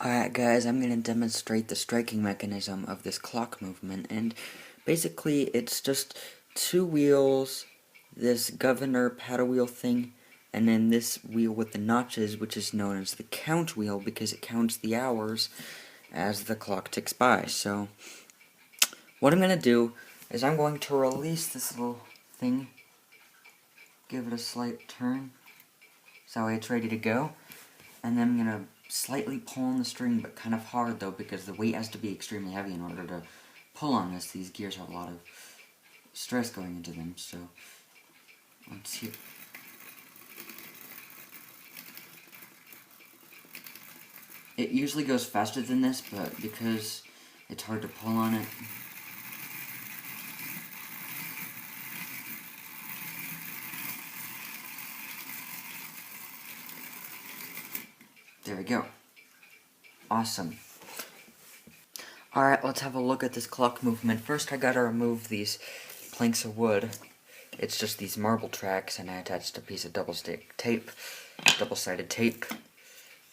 Alright guys, I'm going to demonstrate the striking mechanism of this clock movement, and basically it's just two wheels, this governor paddle wheel thing, and then this wheel with the notches, which is known as the count wheel because it counts the hours as the clock ticks by. So what I'm going to do is I'm going to release this little thing, give it a slight turn, so it's ready to go, and then I'm going to slightly pull on the string, but kind of hard though, because the weight has to be extremely heavy in order to pull on this. These gears have a lot of stress going into them, so let's see. It usually goes faster than this, but because it's hard to pull on it, there we go. Awesome. Alright, let's have a look at this clock movement. First I gotta remove these planks of wood. It's just these marble tracks, and I attached a piece of double-sided tape.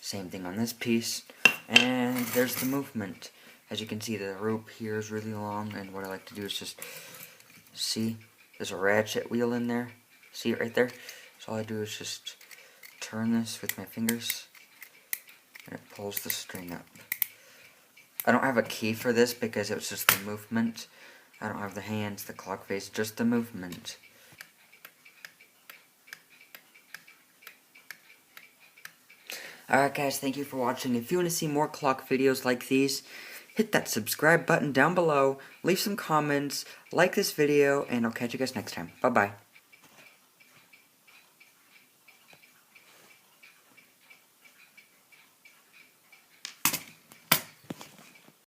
Same thing on this piece. And there's the movement. As you can see, the rope here is really long, and what I like to do is just, see, there's a ratchet wheel in there. See it right there? So all I do is just turn this with my fingers, and it pulls the string up. I don't have a key for this because it was just the movement. I don't have the hands, the clock face, just the movement. Alright guys, thank you for watching. If you want to see more clock videos like these, hit that subscribe button down below, leave some comments, like this video, and I'll catch you guys next time. Bye-bye.